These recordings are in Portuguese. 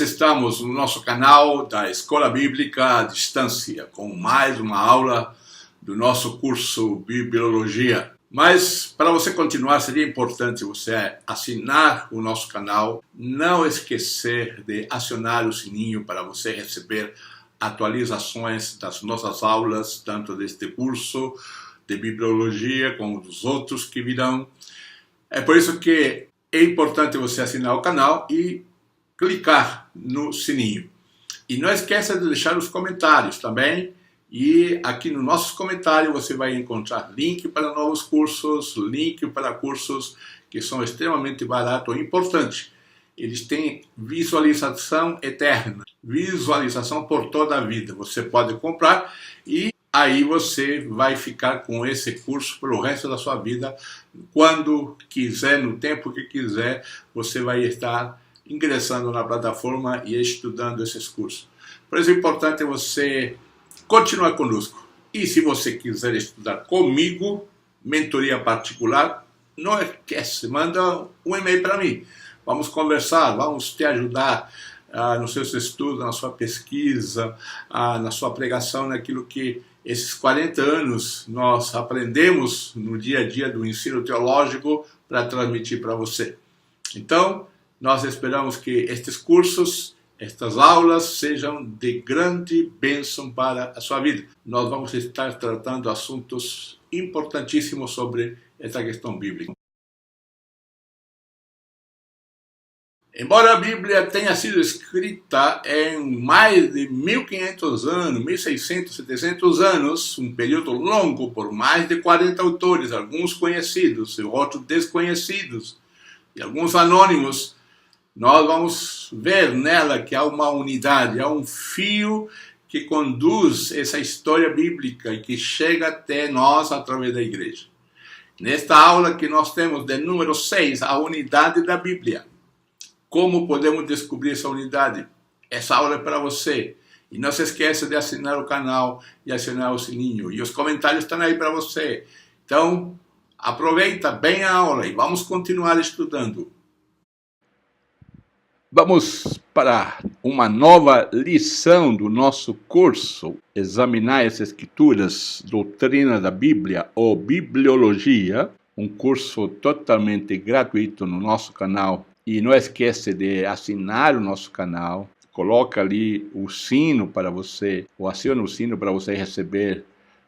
estamos no nosso canal da Escola Bíblica à Distância, com mais uma aula do nosso curso Bibliologia. Mas, para você continuar, seria importante você assinar o nosso canal, não esquecer de acionar o sininho para você receber atualizações das nossas aulas, tanto deste curso de Bibliologia como dos outros que virão. É por isso que é importante você assinar o canal e clicar no sininho. E não esqueça de deixar os comentários também. E aqui no nossos comentários você vai encontrar link para novos cursos, link para cursos que são extremamente baratos e importantes. Eles têm visualização eterna, visualização por toda a vida. Você pode comprar e aí você vai ficar com esse curso pelo resto da sua vida. Quando quiser, no tempo que quiser, você vai estar ingressando na plataforma e estudando esses cursos. Por isso é importante você continuar conosco. E se você quiser estudar comigo, mentoria particular, não esquece, manda um e-mail para mim. Vamos conversar, vamos te ajudar nos seus estudos, na sua pesquisa, na sua pregação, naquilo que esses 40 anos nós aprendemos no dia a dia do ensino teológico para transmitir para você. Então, nós esperamos que estes cursos, estas aulas sejam de grande bênção para a sua vida. Nós vamos estar tratando assuntos importantíssimos sobre essa questão bíblica. Embora a Bíblia tenha sido escrita em mais de 1500 anos, 1600, 700 anos, um período longo por mais de 40 autores, alguns conhecidos e outros desconhecidos, e alguns anônimos, nós vamos ver nela que há uma unidade, há um fio que conduz essa história bíblica e que chega até nós através da igreja. Nesta aula que nós temos de número 6, a unidade da Bíblia. Como podemos descobrir essa unidade? Essa aula é para você. E não se esqueça de assinar o canal e acionar o sininho. E os comentários estão aí para você. Então, aproveita bem a aula e vamos continuar estudando. Vamos para uma nova lição do nosso curso, examinar as Escrituras, doutrina da Bíblia ou Bibliologia, um curso totalmente gratuito no nosso canal. E não esqueça de assinar o nosso canal, coloca ali o sino para você, ou aciona o sino para você receber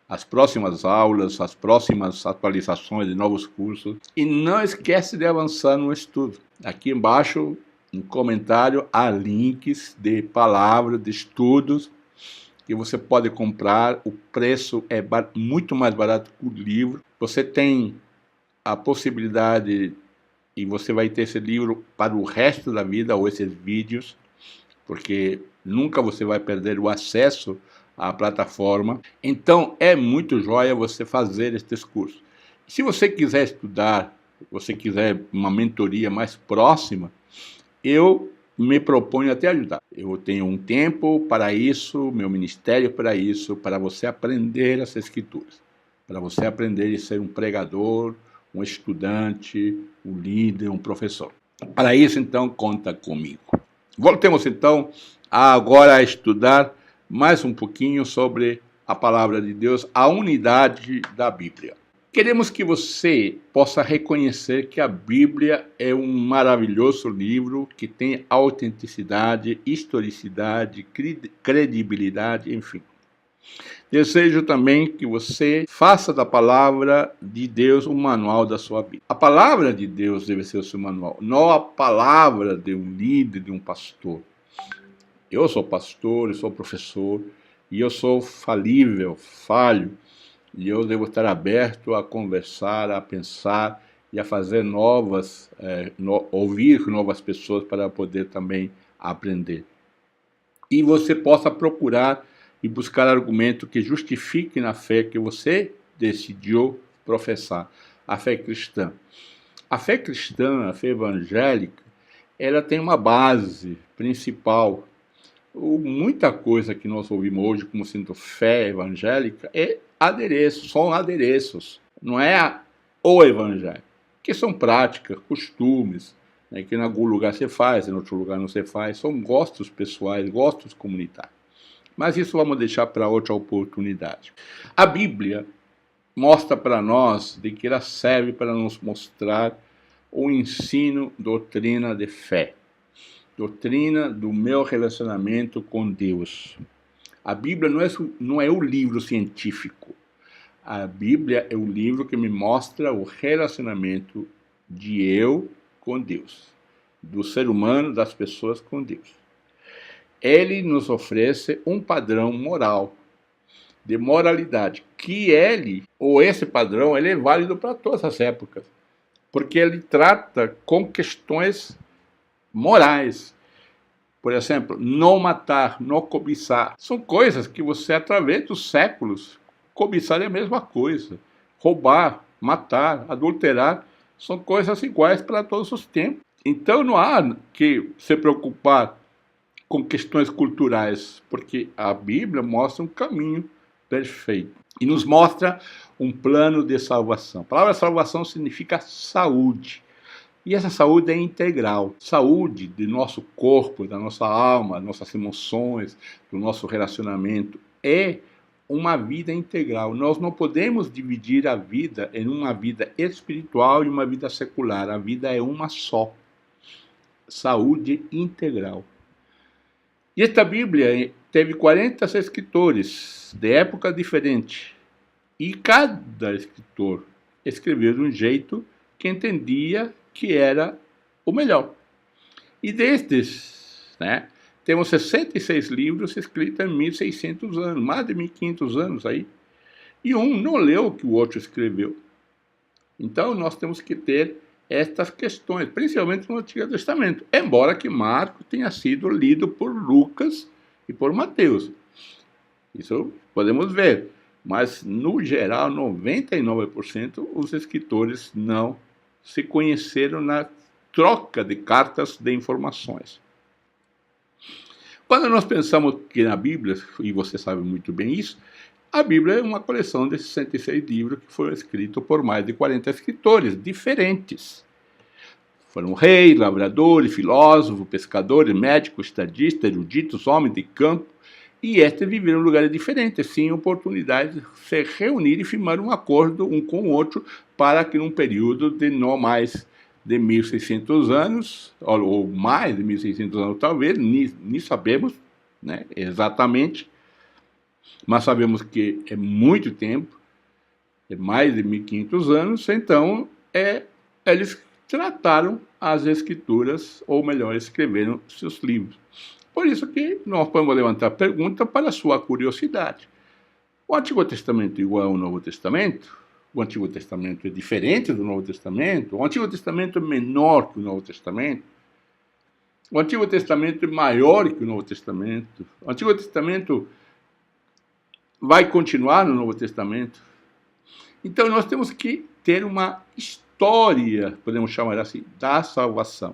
as próximas aulas, as próximas atualizações de novos cursos. E não esquece de avançar no estudo. Aqui embaixo, no comentário, há links de palavras, de estudos, que você pode comprar. O preço é muito mais barato que o livro. Você tem a possibilidade, e você vai ter esse livro para o resto da vida, ou esses vídeos, porque nunca você vai perder o acesso à plataforma. Então, é muito joia você fazer estes cursos. Se você quiser estudar, você quiser uma mentoria mais próxima, eu me proponho a te ajudar. Eu tenho um tempo para isso, meu ministério para isso, para você aprender as Escrituras, para você aprender a ser um pregador, um estudante, um líder, um professor. Para isso, então, conta comigo. Voltemos, então, agora a estudar mais um pouquinho sobre a palavra de Deus, a unidade da Bíblia. Queremos que você possa reconhecer que a Bíblia é um maravilhoso livro que tem autenticidade, historicidade, credibilidade, enfim. Desejo também que você faça da palavra de Deus o manual da sua vida. A palavra de Deus deve ser o seu manual, não a palavra de um líder, de um pastor. Eu sou pastor, eu sou professor, e eu sou falível, falho, e eu devo estar aberto a conversar, a pensar e a fazer ouvir novas pessoas para poder também aprender. E você possa procurar e buscar argumento que justifique na fé que você decidiu professar, a fé cristã. A fé cristã, a fé evangélica, ela tem uma base principal. Muita coisa que nós ouvimos hoje como sendo fé evangélica é adereço, são adereços, não é o evangelho, que são práticas, costumes, né, que em algum lugar se faz, em outro lugar não se faz, são gostos pessoais, gostos comunitários. Mas isso vamos deixar para outra oportunidade. A Bíblia mostra para nós de que ela serve para nos mostrar o ensino, doutrina de fé, doutrina do meu relacionamento com Deus. A Bíblia não é o livro científico. A Bíblia é o livro que me mostra o relacionamento de eu com Deus, do ser humano, das pessoas com Deus. Ele nos oferece um padrão moral, de moralidade, que esse padrão, ele é válido para todas as épocas, porque ele trata com questões morais. Por exemplo, não matar, não cobiçar. São coisas que você, através dos séculos, cobiçar é a mesma coisa. Roubar, matar, adulterar, são coisas iguais para todos os tempos. Então não há que se preocupar com questões culturais, porque a Bíblia mostra um caminho perfeito e nos mostra um plano de salvação. A palavra salvação significa saúde. E essa saúde é integral. Saúde do nosso corpo, da nossa alma, nossas emoções, do nosso relacionamento. É uma vida integral. Nós não podemos dividir a vida em uma vida espiritual e uma vida secular. A vida é uma só. Saúde integral. E esta Bíblia teve 40 escritores de época diferente. E cada escritor escreveu de um jeito que entendia que era o melhor. E destes, temos 66 livros escritos em 1600 anos, mais de 1500 anos aí. E um não leu o que o outro escreveu. Então nós temos que ter estas questões, principalmente no Antigo Testamento, embora que Marcos tenha sido lido por Lucas e por Mateus. Isso podemos ver, mas no geral, 99% os escritores não se conheceram na troca de cartas de informações. Quando nós pensamos que na Bíblia, e você sabe muito bem isso, a Bíblia é uma coleção de 66 livros que foram escritos por mais de 40 escritores diferentes. Foram reis, lavradores, filósofos, pescadores, médicos, estadistas, eruditos, homens de campo, e estes viveram em lugares diferentes, tinham oportunidade de se reunir e firmar um acordo um com o outro para que num período de não mais de 1600 anos, ou mais de 1600 anos talvez, nem sabemos exatamente, mas sabemos que é muito tempo, é mais de 1500 anos, então eles trataram as escrituras, ou melhor, escreveram seus livros. Por isso que nós podemos levantar pergunta para a sua curiosidade. O Antigo Testamento é igual ao Novo Testamento? O Antigo Testamento é diferente do Novo Testamento? O Antigo Testamento é menor que o Novo Testamento? O Antigo Testamento é maior que o Novo Testamento? O Antigo Testamento vai continuar no Novo Testamento? Então nós temos que ter uma história, podemos chamar assim, da salvação.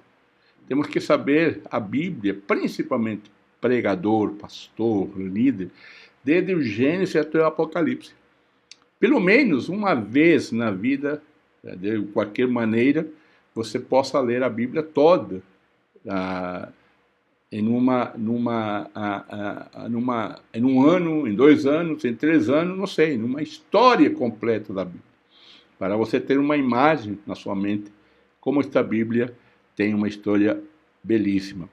Temos que saber a Bíblia, principalmente pregador, pastor, líder, desde o Gênesis até o Apocalipse. Pelo menos uma vez na vida, de qualquer maneira, você possa ler a Bíblia toda em um ano, em 2 anos, em 3 anos, não sei, numa história completa da Bíblia, para você ter uma imagem na sua mente como esta Bíblia tem uma história belíssima.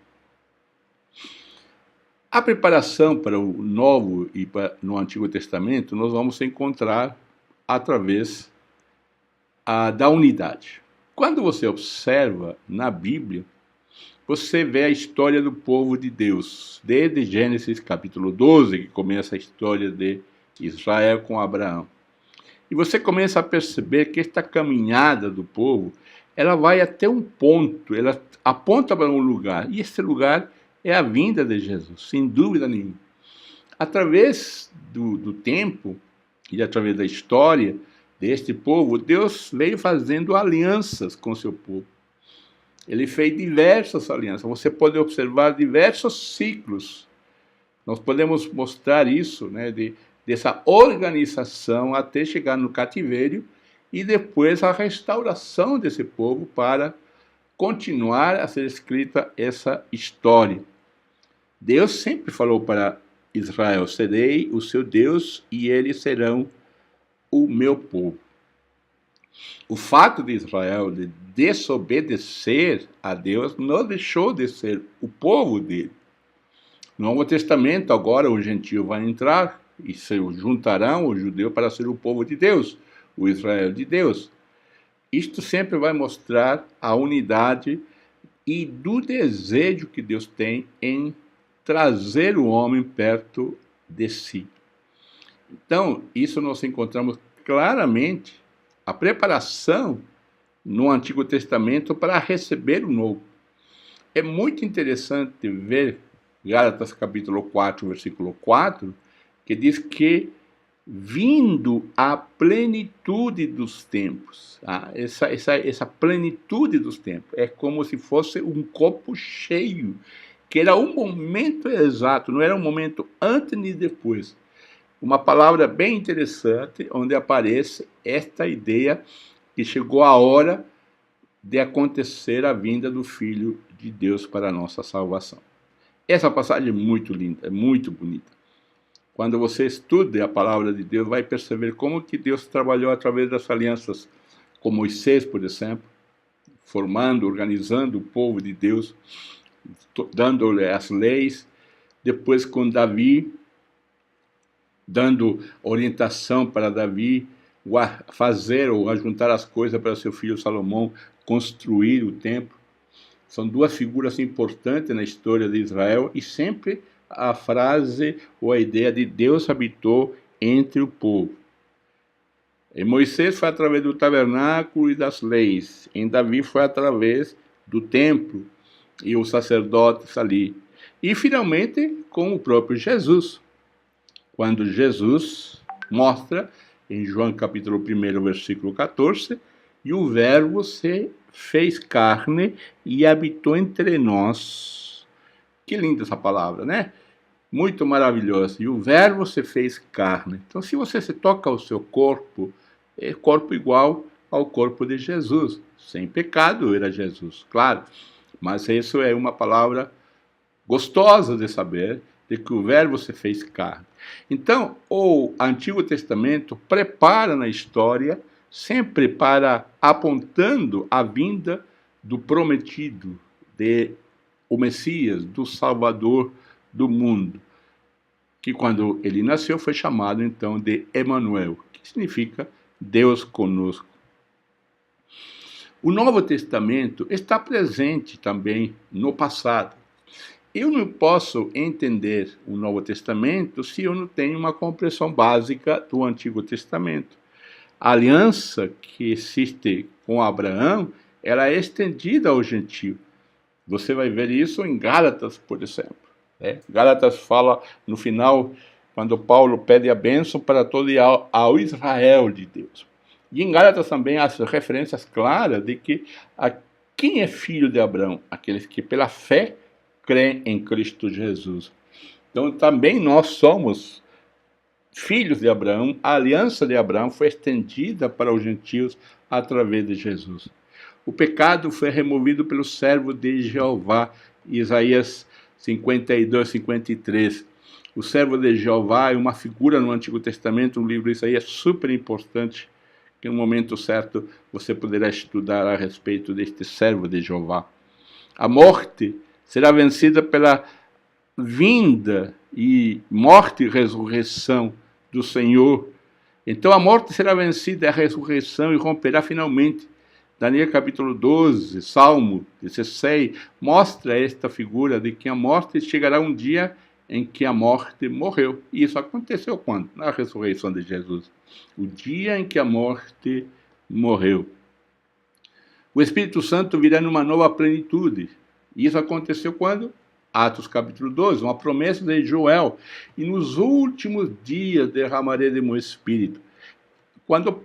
A preparação para o Novo e no Antigo Testamento nós vamos encontrar através da unidade. Quando você observa na Bíblia, você vê a história do povo de Deus, desde Gênesis capítulo 12, que começa a história de Israel com Abraão. E você começa a perceber que esta caminhada do povo, ela vai até um ponto, ela aponta para um lugar, e esse lugar é a vinda de Jesus, sem dúvida nenhuma. Através do tempo e através da história deste povo, Deus veio fazendo alianças com seu povo. Ele fez diversas alianças, você pode observar diversos ciclos. Nós podemos mostrar isso, dessa organização até chegar no cativeiro, e depois a restauração desse povo para continuar a ser escrita essa história. Deus sempre falou para Israel: serei o seu Deus e eles serão o meu povo. O fato de Israel de desobedecer a Deus não deixou de ser o povo dele. No Novo Testamento, agora o gentio vai entrar e se juntarão o judeu para ser o povo de Deus, o Israel de Deus. Isto sempre vai mostrar a unidade e do desejo que Deus tem em trazer o homem perto de si. Então, isso nós encontramos claramente a preparação no Antigo Testamento para receber o Novo. É muito interessante ver Gálatas capítulo 4, versículo 4, que diz que vindo a plenitude dos tempos. Essa plenitude dos tempos é como se fosse um copo cheio, que era um momento exato, não era um momento antes nem depois. Uma palavra bem interessante, onde aparece esta ideia que chegou a hora de acontecer a vinda do Filho de Deus para a nossa salvação. Essa passagem é muito linda, é muito bonita. Quando você estuda a palavra de Deus, vai perceber como que Deus trabalhou através das alianças com Moisés, por exemplo, formando, organizando o povo de Deus, dando-lhe as leis. Depois com Davi, dando orientação para Davi fazer ou ajuntar as coisas para seu filho Salomão construir o templo. São duas figuras importantes na história de Israel e sempre a frase ou a ideia de Deus habitou entre o povo. Em Moisés foi através do tabernáculo e das leis. Em Davi foi através do templo e os sacerdotes ali. E finalmente com o próprio Jesus. Quando Jesus mostra em João capítulo 1, versículo 14, e o verbo se fez carne e habitou entre nós. Que linda essa palavra, né? Muito maravilhosa. E o verbo se fez carne. Então, se você se toca ao seu corpo, é corpo igual ao corpo de Jesus. Sem pecado era Jesus, claro. Mas isso é uma palavra gostosa de saber, de que o verbo se fez carne. Então, o Antigo Testamento prepara na história sempre para apontando a vinda do prometido, o Messias, do Salvador do mundo, que quando ele nasceu foi chamado então de Emanuel, que significa Deus conosco. O Novo Testamento está presente também no passado. Eu não posso entender o Novo Testamento se eu não tenho uma compreensão básica do Antigo Testamento. A aliança que existe com Abraão, ela é estendida ao gentio. Você vai ver isso em Gálatas, por exemplo. Gálatas fala no final, quando Paulo pede a bênção para todo ao Israel de Deus. E em Gálatas também há referências claras de que quem é filho de Abraão? Aqueles que pela fé creem em Cristo Jesus. Então também nós somos filhos de Abraão. A aliança de Abraão foi estendida para os gentios através de Jesus. O pecado foi removido pelo servo de Jeová, Isaías 52, 53. O servo de Jeová é uma figura no Antigo Testamento, um livro de Isaías super importante, que no momento certo você poderá estudar a respeito deste servo de Jeová. A morte será vencida pela vinda e morte e ressurreição do Senhor. Então a morte será vencida, a ressurreição, e romperá finalmente. Daniel capítulo 12, Salmo 16, mostra esta figura de que a morte chegará um dia em que a morte morreu. E isso aconteceu quando? Na ressurreição de Jesus. O dia em que a morte morreu. O Espírito Santo virá numa nova plenitude. E isso aconteceu quando? Atos capítulo 12, uma promessa de Joel. E nos últimos dias derramarei de meu Espírito. Quando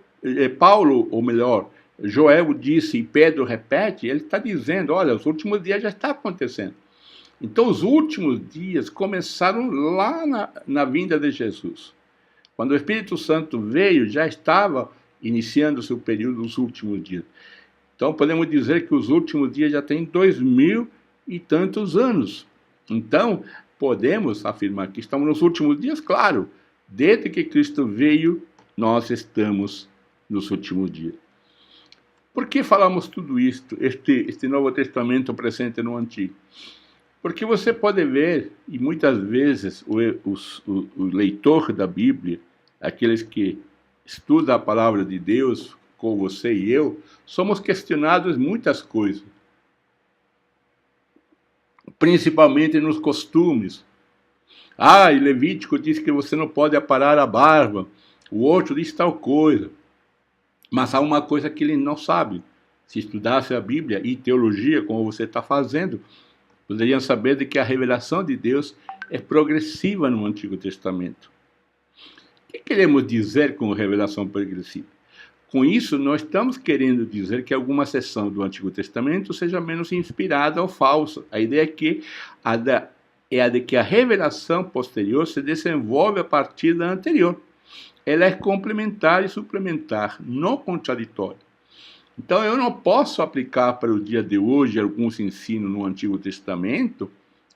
Paulo, ou melhor, Joel disse e Pedro repete, ele está dizendo, olha, os últimos dias já está acontecendo. Então os últimos dias começaram lá na vinda de Jesus. Quando o Espírito Santo veio, já estava iniciando o seu período dos últimos dias. Então, podemos dizer que os últimos dias já têm 2000 e tantos anos. Então, podemos afirmar que estamos nos últimos dias, claro. Desde que Cristo veio, nós estamos nos últimos dias. Por que falamos tudo isto, este Novo Testamento presente no Antigo? Porque você pode ver, e muitas vezes o leitor da Bíblia, aqueles que estudam a palavra de Deus, como você e eu, somos questionados muitas coisas. Principalmente nos costumes. E Levítico diz que você não pode aparar a barba, o outro diz tal coisa. Mas há uma coisa que ele não sabe. Se estudasse a Bíblia e teologia, como você está fazendo, poderiam saber de que a revelação de Deus é progressiva no Antigo Testamento. O que queremos dizer com revelação progressiva? Com isso, nós estamos querendo dizer que alguma seção do Antigo Testamento seja menos inspirada ou falsa. A ideia é a de que a revelação posterior se desenvolve a partir da anterior. Ela é complementar e suplementar, não contraditória. Então, eu não posso aplicar para o dia de hoje alguns ensinos no Antigo Testamento,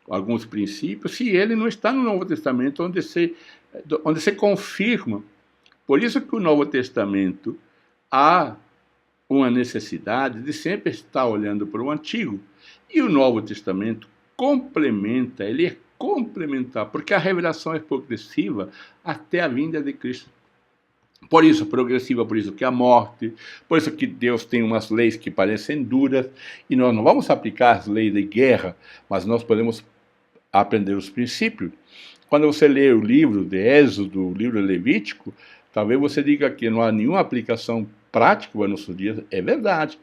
alguns princípios, se ele não está no Novo Testamento, onde se confirma. Por isso que o Novo Testamento há uma necessidade de sempre estar olhando para o Antigo. E o Novo Testamento complementa, ele é complementar, porque a revelação é progressiva até a vinda de Cristo. Por isso, progressiva, por isso que a morte, por isso que Deus tem umas leis que parecem duras, e nós não vamos aplicar as leis de guerra, mas nós podemos aprender os princípios. Quando você lê o livro de Êxodo, o livro Levítico, talvez você diga que não há nenhuma aplicação prática para nossos dias, é verdade,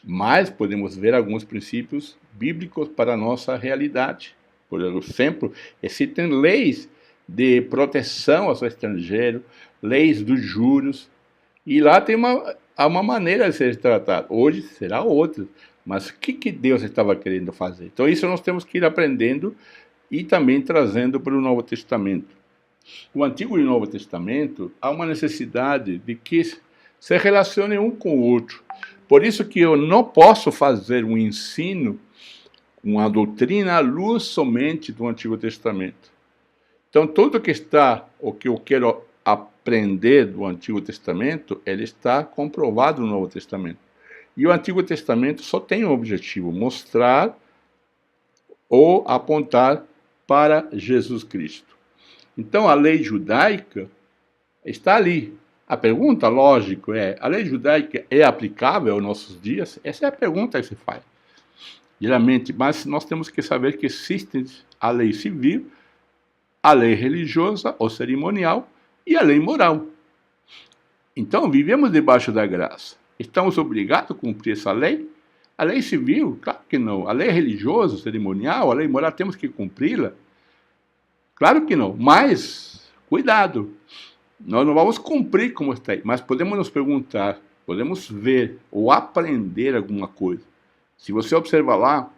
mas podemos ver alguns princípios bíblicos para a nossa realidade. Por exemplo, existem leis de proteção ao estrangeiro, leis dos juros, e lá tem uma maneira de ser tratado. Hoje será outra, mas o que Deus estava querendo fazer? Então isso nós temos que ir aprendendo e também trazendo para o Novo Testamento. O Antigo e o Novo Testamento, há uma necessidade de que se relacionem um com o outro. Por isso que eu não posso fazer um ensino, uma doutrina à luz somente do Antigo Testamento. Então, tudo que o que eu quero aprender do Antigo Testamento, ele está comprovado no Novo Testamento. E o Antigo Testamento só tem um objetivo: mostrar ou apontar para Jesus Cristo. Então, a lei judaica está ali. A pergunta, lógico, a lei judaica é aplicável aos nossos dias? Essa é a pergunta que se faz. Geralmente, mas nós temos que saber que existe a lei civil, a lei religiosa ou cerimonial e a lei moral. Então, vivemos debaixo da graça. Estamos obrigados a cumprir essa lei? A lei civil? Claro que não. A lei religiosa, cerimonial, a lei moral, temos que cumpri-la? Claro que não. Mas, cuidado. Nós não vamos cumprir como está aí, mas podemos nos perguntar, podemos ver ou aprender alguma coisa. Se você observar lá,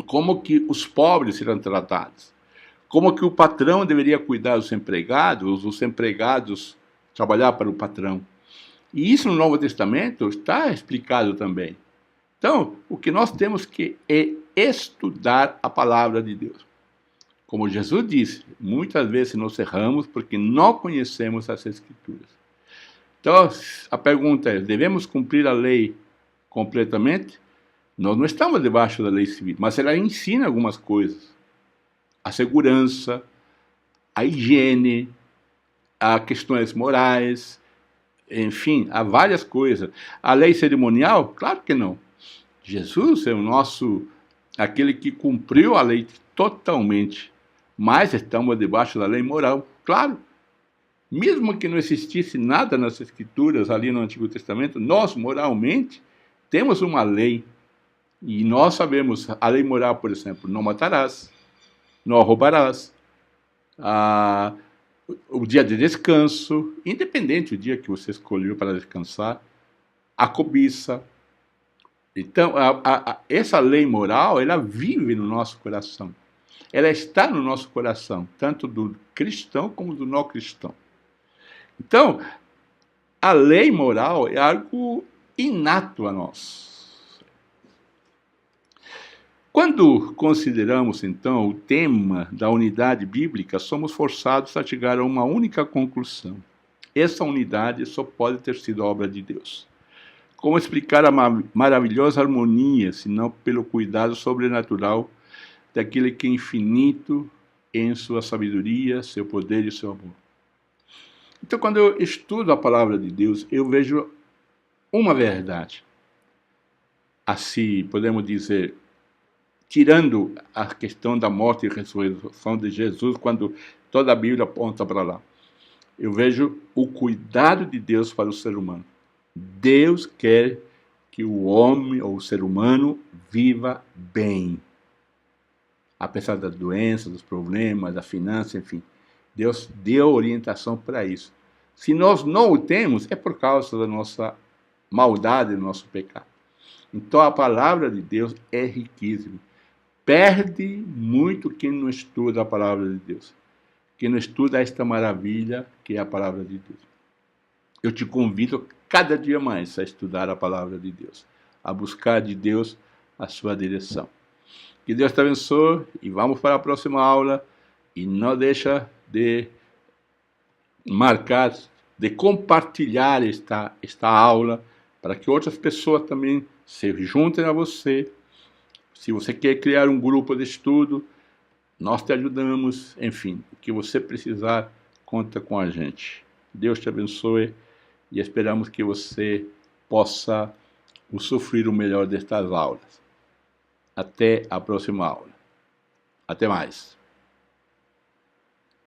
como que os pobres serão tratados, como que o patrão deveria cuidar dos empregados, os empregados trabalhar para o patrão. E isso no Novo Testamento está explicado também. Então, o que nós temos que é estudar a palavra de Deus. Como Jesus disse, muitas vezes nós erramos porque não conhecemos as Escrituras. Então, a pergunta é, devemos cumprir a lei completamente? Nós não estamos debaixo da lei civil, mas ela ensina algumas coisas. A segurança, a higiene, a questões morais, enfim, há várias coisas. A lei cerimonial? Claro que não. Jesus é aquele que cumpriu a lei totalmente, mas estamos debaixo da lei moral. Claro, mesmo que não existisse nada nas Escrituras ali no Antigo Testamento, nós moralmente temos uma lei. E nós sabemos, a lei moral, por exemplo, não matarás, não roubarás, o dia de descanso, independente do dia que você escolheu para descansar, a cobiça. Então, essa lei moral, ela vive no nosso coração. Ela está no nosso coração, tanto do cristão como do não cristão. Então, a lei moral é algo inato a nós. Quando consideramos, então, o tema da unidade bíblica, somos forçados a chegar a uma única conclusão. Essa unidade só pode ter sido obra de Deus. Como explicar a maravilhosa harmonia, se não pelo cuidado sobrenatural daquele que é infinito em sua sabedoria, seu poder e seu amor? Então, quando eu estudo a palavra de Deus, eu vejo uma verdade. Assim, podemos dizer, tirando a questão da morte e ressurreição de Jesus, quando toda a Bíblia aponta para lá, eu vejo o cuidado de Deus para o ser humano. Deus quer que o homem ou o ser humano viva bem. Apesar das doenças, dos problemas, da finança, enfim. Deus deu orientação para isso. Se nós não o temos, é por causa da nossa maldade, do nosso pecado. Então a palavra de Deus é riquíssima. Perde muito quem não estuda a palavra de Deus. Quem não estuda esta maravilha que é a palavra de Deus. Eu te convido cada dia mais a estudar a palavra de Deus, a buscar de Deus a sua direção. Que Deus te abençoe e vamos para a próxima aula. E não deixa de marcar, de compartilhar esta aula para que outras pessoas também se juntem a você. Se você quer criar um grupo de estudo, nós te ajudamos. Enfim, o que você precisar, conta com a gente. Deus te abençoe e esperamos que você possa usufruir o melhor destas aulas. Até a próxima aula. Até mais.